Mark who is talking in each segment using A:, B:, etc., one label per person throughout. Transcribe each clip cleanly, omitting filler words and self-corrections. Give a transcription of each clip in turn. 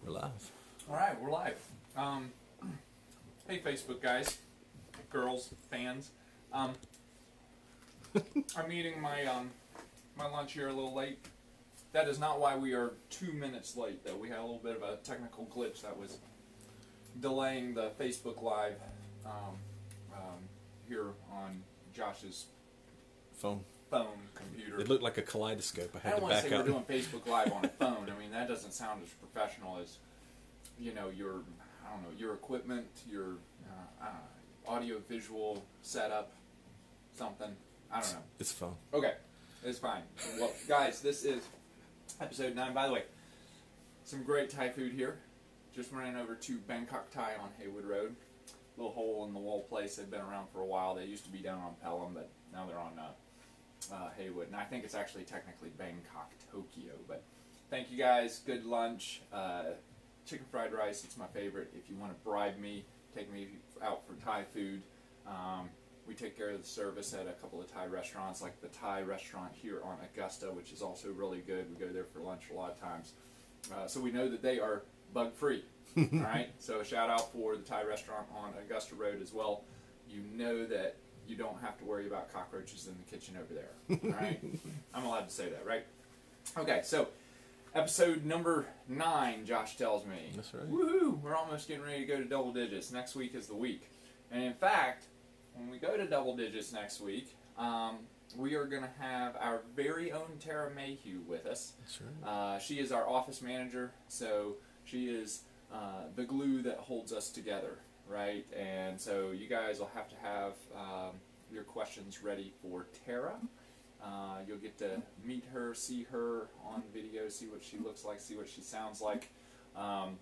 A: We're live.
B: All right, we're live. Hey, Facebook guys, girls, fans. I'm eating my my lunch here a little late. That is not why we are 2 minutes late, though. We had a little bit of a technical glitch that was delaying the Facebook Live here on Josh's
A: Phone.
B: computer.
A: It looked like a kaleidoscope. I
B: I
A: had
B: don't
A: to
B: want to
A: back
B: say
A: out.
B: we're doing Facebook Live on a phone. I mean, that doesn't sound as professional as, you know, your, I don't know, your equipment, your audio visual setup, something. I don't know.
A: It's fun.
B: Okay, it's fine. Well, guys, this is episode 9. By the way, some great Thai food here. Just ran over to Bangkok Thai on Haywood Road. Little hole in the wall place. They've been around for a while. They used to be down on Pelham, but now they're on Haywood. And I think it's actually technically Bangkok, Tokyo. But thank you guys. Good lunch. Chicken fried rice. It's my favorite. If you want to bribe me, take me out for Thai food. We take care of the service at a couple of Thai restaurants, like the Thai restaurant here on Augusta, which is also really good. We go there for lunch a lot of times. So we know that they are bug-free. All right, so a shout out for the Thai restaurant on Augusta Road as well. You know that you don't have to worry about cockroaches in the kitchen over there. All right, I'm allowed to say that, right? Okay, so episode number 9, Josh tells me.
A: That's right.
B: Woohoo! We're almost getting ready to go to double digits. Next week is the week, and in fact, when we go to double digits next week, we are going to have our very own Tara Mayhew with us.
A: That's right.
B: She is our office manager, so she is the glue that holds us together, right? And so you guys will have to have your questions ready for Tara. You'll get to meet her, see her on video, see what she looks like, see what she sounds like, and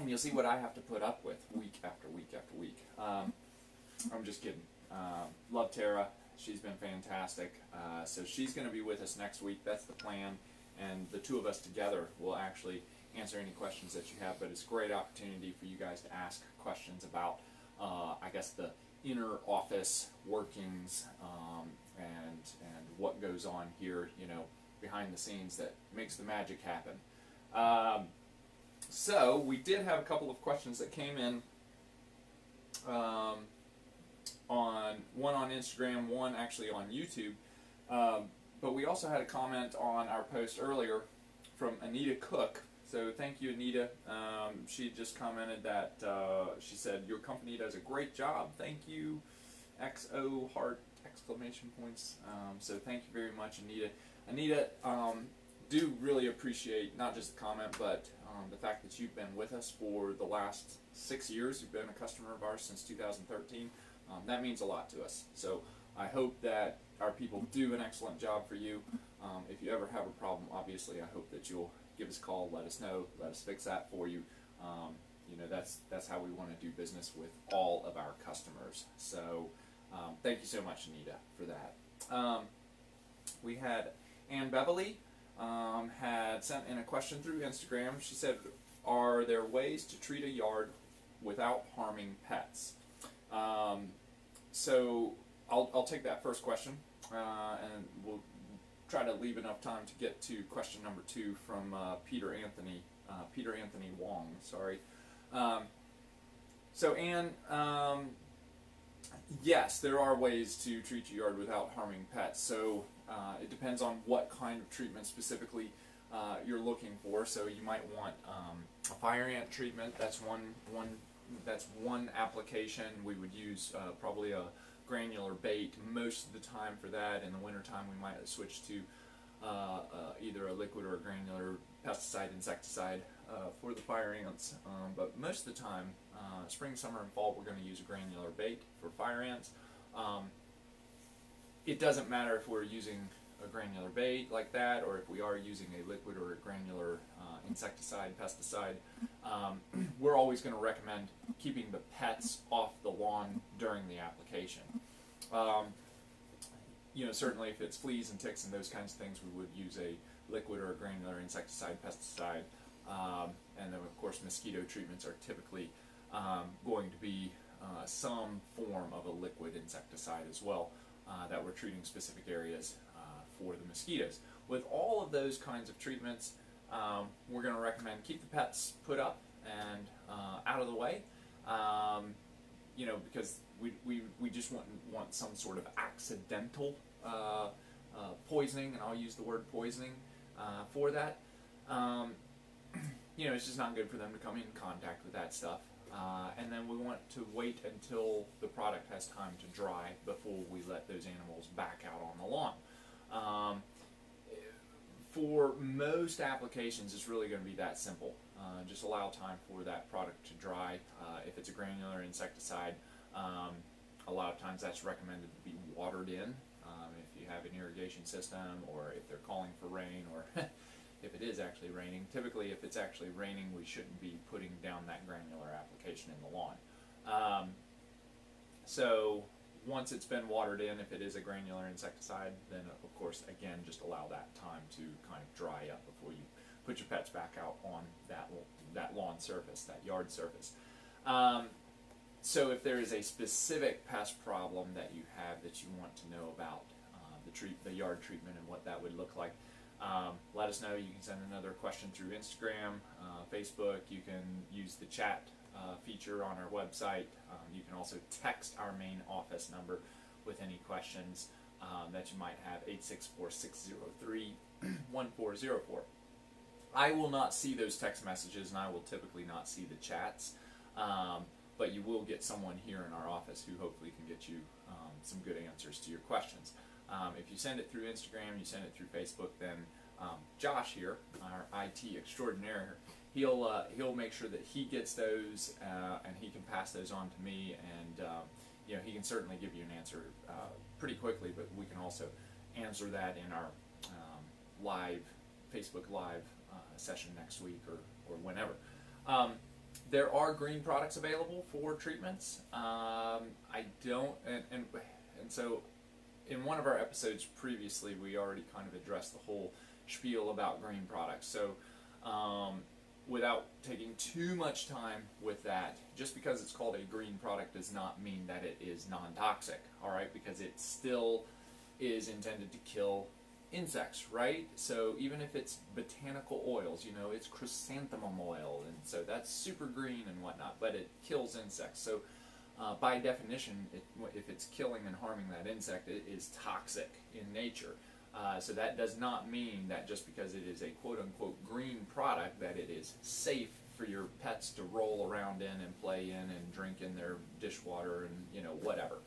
B: you'll see what I have to put up with week after week after week. I'm just kidding. Love Tara. She's been fantastic. So she's going to be with us next week. That's the plan. And the two of us together will actually answer any questions that you have. But it's a great opportunity for you guys to ask questions about, I guess, the inner office workings and what goes on here, you know, behind the scenes that makes the magic happen. So we did have a couple of questions that came in. One on Instagram, one actually on YouTube, but we also had a comment on our post earlier from Anita Cook. So thank you, Anita. She just commented that she said your company does a great job. Thank you, XO heart exclamation points. So thank you very much, Anita. Anita, do really appreciate not just the comment, but the fact that you've been with us for the last 6 years. You've been a customer of ours since 2013. That means a lot to us. So I hope that our people do an excellent job for you. If you ever have a problem, obviously, I hope that you'll give us a call, let us know, let us fix that for you. You know, that's how we want to do business with all of our customers. So thank you so much, Anita, for that. We had Ann Beverly had sent in a question through Instagram. She said, are there ways to treat a yard without harming pets? So I'll take that first question, and we'll try to leave enough time to get to question number 2 from Peter Anthony Wong. Sorry. So Anne, yes, there are ways to treat your yard without harming pets. So it depends on what kind of treatment specifically you're looking for. So you might want a fire ant treatment. That's one application. We would use probably a granular bait most of the time for that. In the wintertime, we might switch to either a liquid or a granular pesticide, insecticide for the fire ants. But most of the time, spring, summer, and fall, we're going to use a granular bait for fire ants. It doesn't matter if we're using a granular bait like that, or if we are using a liquid or a granular insecticide, pesticide. We're always going to recommend keeping the pets off the lawn during the application. You know, certainly if it's fleas and ticks and those kinds of things, we would use a liquid or a granular insecticide, pesticide. And then, of course, mosquito treatments are typically going to be some form of a liquid insecticide as well, that we're treating specific areas for the mosquitoes. With all of those kinds of treatments, we're going to recommend keep the pets put up and out of the way, you know, because we just want some sort of accidental poisoning, and I'll use the word poisoning for that. You know, it's just not good for them to come in contact with that stuff. And then we want to wait until the product has time to dry before we let those animals back out on the lawn. For most applications, it's really going to be that simple. Just allow time for that product to dry. If it's a granular insecticide, a lot of times that's recommended to be watered in. If you have an irrigation system, or if they're calling for rain, or if it is actually raining. Typically, if it's actually raining, we shouldn't be putting down that granular application in the lawn. So once it's been watered in, if it is a granular insecticide, then of course, again, just allow that time to kind of dry up before you put your pets back out on that lawn surface, that yard surface. So if there is a specific pest problem that you have that you want to know about, the yard treatment and what that would look like, let us know. You can send another question through Instagram, Facebook. You can use the chat feature on our website. You can also text our main office number with any questions that you might have, 864-603-1404. I will not see those text messages, and I will typically not see the chats, but you will get someone here in our office who hopefully can get you some good answers to your questions. If you send it through Instagram, you send it through Facebook, then Josh here, our IT extraordinaire, he'll make sure that he gets those and he can pass those on to me, and you know, he can certainly give you an answer pretty quickly, but we can also answer that in our Facebook Live session next week or whenever. There are green products available for treatments. I don't, and so in one of our episodes previously, we already kind of addressed the whole spiel about green products. So without taking too much time with that, just because it's called a green product does not mean that it is non-toxic, all right? Because it still is intended to kill insects, right? So even if it's botanical oils, you know, it's chrysanthemum oil, and so that's super green and whatnot, but it kills insects. So by definition, if it's killing and harming that insect, it is toxic in nature. So that does not mean that just because it is a quote-unquote green product that it is safe for your pets to roll around in and play in and drink in their dishwater and, you know, whatever.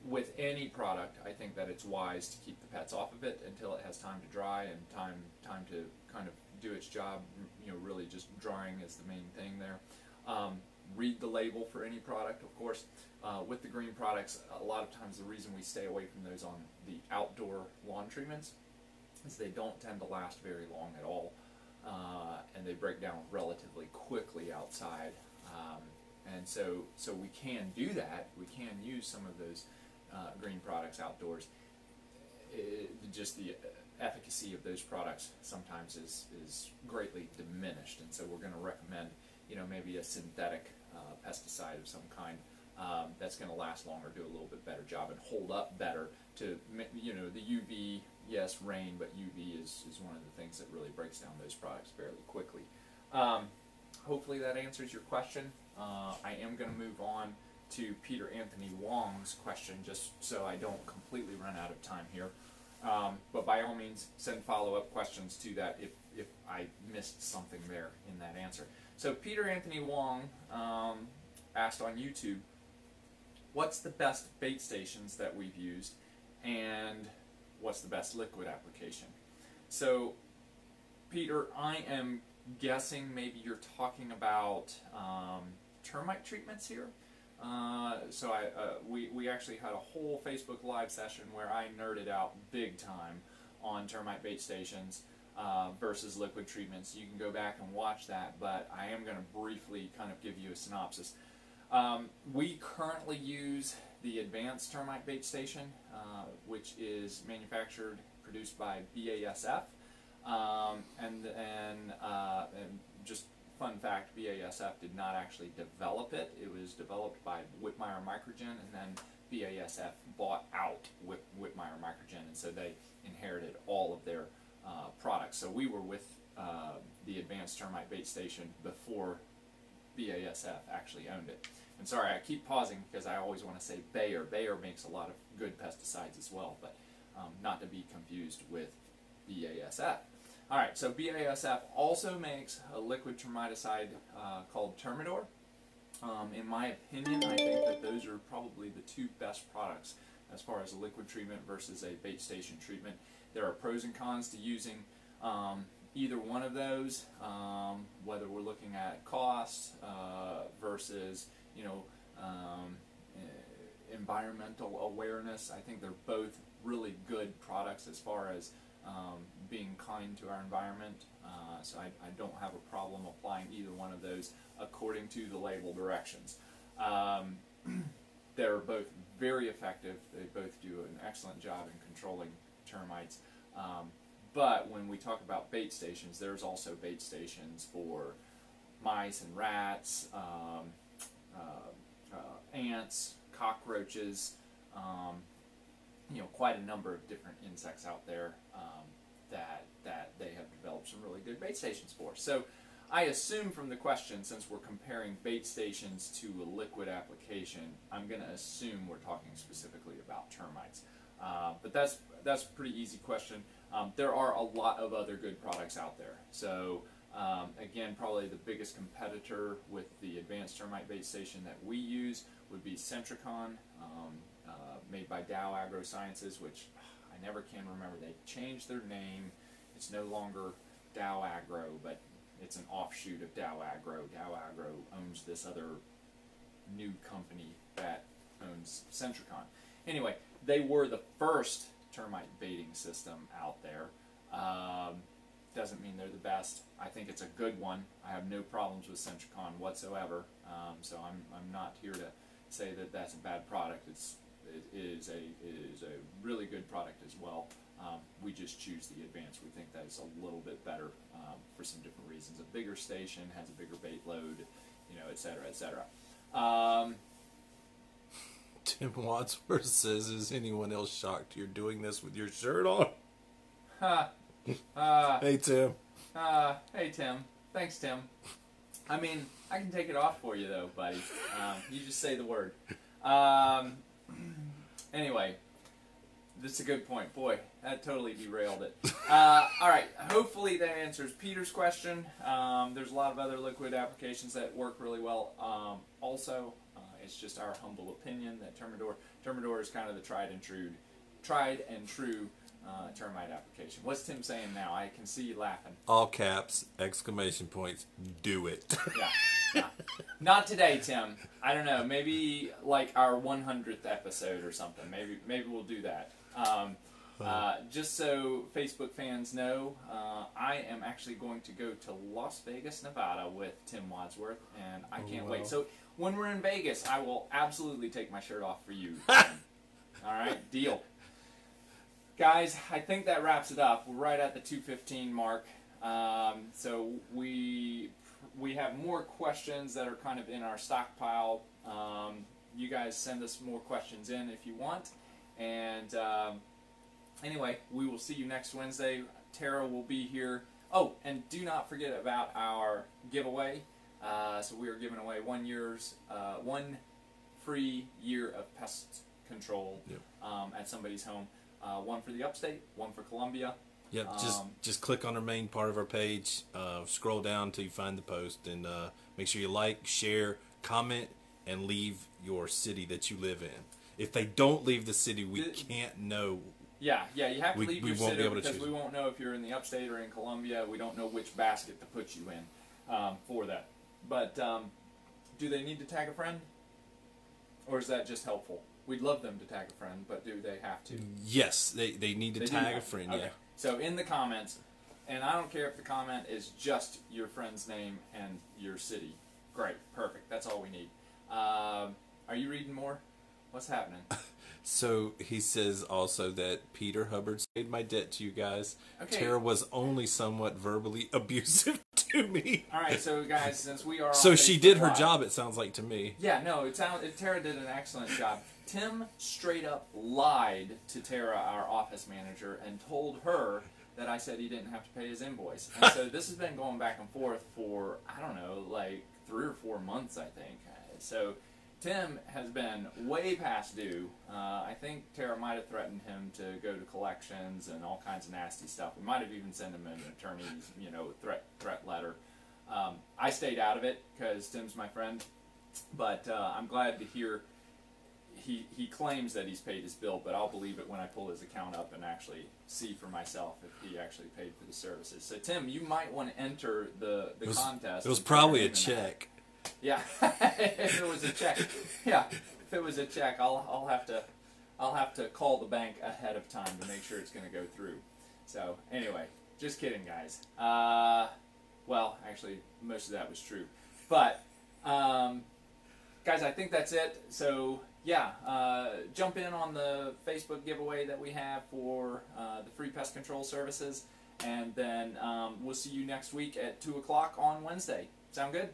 B: With any product, I think that it's wise to keep the pets off of it until it has time to dry and time to kind of do its job. You know, really just drying is the main thing there. Read the label for any product, of course. With the green products, a lot of times the reason we stay away from those on the outdoor lawn treatments is they don't tend to last very long at all, and they break down relatively quickly outside. And so we can do that. We can use some of those green products outdoors. Just the efficacy of those products sometimes is greatly diminished, and so we're going to recommend, you know, maybe a synthetic pesticide of some kind that's going to last longer, do a little bit better job, and hold up better to, you know, the UV, yes, rain, but UV is one of the things that really breaks down those products fairly quickly. Hopefully that answers your question. I am going to move on to Peter Anthony Wong's question, just so I don't completely run out of time here. But by all means, send follow-up questions to that if I missed something there in that answer. So Peter Anthony Wong asked on YouTube, what's the best bait stations that we've used, and what's the best liquid application? So Peter, I am guessing maybe you're talking about termite treatments here. So we actually had a whole Facebook Live session where I nerded out big time on termite bait stations versus liquid treatments. You can go back and watch that, but I am going to briefly kind of give you a synopsis. We currently use the advanced termite bait station, which is manufactured, produced by BASF, and just fun fact, BASF did not actually develop it. It was developed by Whitmire Microgen, and then BASF bought out Whitmire Microgen, and so they inherited all of their products. So we were with the Advanced Termite Bait Station before BASF actually owned it. And sorry, I keep pausing because I always want to say Bayer. Bayer makes a lot of good pesticides as well, but not to be confused with BASF. All right, so BASF also makes a liquid termiticide called Termidor. In my opinion, I think that those are probably the two best products as far as a liquid treatment versus a bait station treatment. There are pros and cons to using either one of those, whether we're looking at cost versus, you know, environmental awareness. I think they're both really good products as far as being kind to our environment. So I don't have a problem applying either one of those according to the label directions. They're both very effective. They both do an excellent job in controlling termites. But when we talk about bait stations, there's also bait stations for mice and rats, ants, cockroaches, you know, quite a number of different insects out there that they have developed some really good bait stations for. So I assume from the question, since we're comparing bait stations to a liquid application, I'm going to assume we're talking specifically about termites. But that's a pretty easy question. There are a lot of other good products out there. So again, probably the biggest competitor with the Advanced Termite Bait Station that we use would be Centricon, made by Dow AgroSciences, which I never can remember. They changed their name. It's no longer Dow Agro, but it's an offshoot of Dow Agro. Dow Agro owns this other new company that owns Centricon. Anyway, they were the first termite baiting system out there. Doesn't mean they're the best. I think it's a good one. I have no problems with Centricon whatsoever. So I'm not here to say that that's a bad product. It is a really good product as well. We just choose the Advanced. We think that it's a little bit better for some different reasons. A bigger station has a bigger bait load, you know, et cetera, et cetera.
A: Tim Wadsworth says, is anyone else shocked you're doing this with your shirt on? Hey, Tim.
B: Hey, Tim. Thanks, Tim. I mean, I can take it off for you, though, buddy. You just say the word. Anyway, this is a good point. Boy, that totally derailed it. All right, hopefully that answers Peter's question. There's a lot of other liquid applications that work really well. Also, it's just our humble opinion that Termidor is kind of the tried and true termite application. What's Tim saying now? I can see you laughing.
A: All caps, exclamation points, do it.
B: Yeah. Not today, Tim. I don't know. Maybe like our 100th episode or something. Maybe we'll do that. Just so Facebook fans know, I am actually going to go to Las Vegas, Nevada with Tim Wadsworth, and I can't wait. So when we're in Vegas, I will absolutely take my shirt off for you, Tim. All right? Deal. Guys, I think that wraps it up. We're right at the 2:15 mark. So we have more questions that are kind of in our stockpile. You guys send us more questions in if you want. And anyway, we will see you next Wednesday. Tara will be here. Oh, and do not forget about our giveaway. So we are giving away 1 free year of pest control at somebody's home. One for the upstate, one for Columbia.
A: Yep, just click on our main part of our page, scroll down until you find the post, and make sure you like, share, comment, and leave your city that you live in. If they don't leave the city, we can't know.
B: Yeah, you have to leave your
A: won't
B: city
A: be able to
B: because
A: choose.
B: we won't know if you're in the upstate or in Columbia. We don't know which basket to put you in for that. But do they need to tag a friend? Or is that just helpful? We'd love them to tag a friend, but do they have to?
A: Yes, they need to tag a friend,
B: okay.
A: yeah.
B: So in the comments, and I don't care if the comment is just your friend's name and your city. Great, perfect. That's all we need. Are you reading more? What's happening?
A: So he says also that Peter Hubbard paid my debt to you guys.
B: Okay.
A: Tara was only somewhat verbally abusive to me.
B: All right, so guys, since we are
A: so
B: on
A: she
B: Facebook
A: did her
B: Live,
A: job, it sounds like to me.
B: Yeah, no, Tara did an excellent job. Tim straight up lied to Tara, our office manager, and told her that I said he didn't have to pay his invoice. And so this has been going back and forth for, I don't know, like 3 or 4 months, I think. So Tim has been way past due. I think Tara might have threatened him to go to collections and all kinds of nasty stuff. We might have even sent him an attorney's, threat letter. I stayed out of it because Tim's my friend, but I'm glad to hear he claims that he's paid his bill, but I'll believe it when I pull his account up and actually see for myself if he actually paid for the services. So Tim, you might want to enter the contest.
A: It was probably a check.
B: Yeah, if it was a check. Yeah, if it was a check, I'll have to call the bank ahead of time to make sure it's going to go through. So anyway, just kidding, guys. Well, actually, most of that was true, but guys, I think that's it. So yeah, jump in on the Facebook giveaway that we have for the free pest control services, and then we'll see you next week at 2 o'clock on Wednesday. Sound good?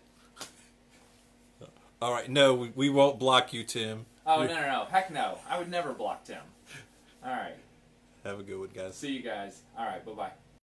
A: All right. No, we won't block you, Tim.
B: Oh, no. Heck no. I would never block Tim. All right.
A: Have a good one, guys.
B: See you guys. All right. Bye-bye.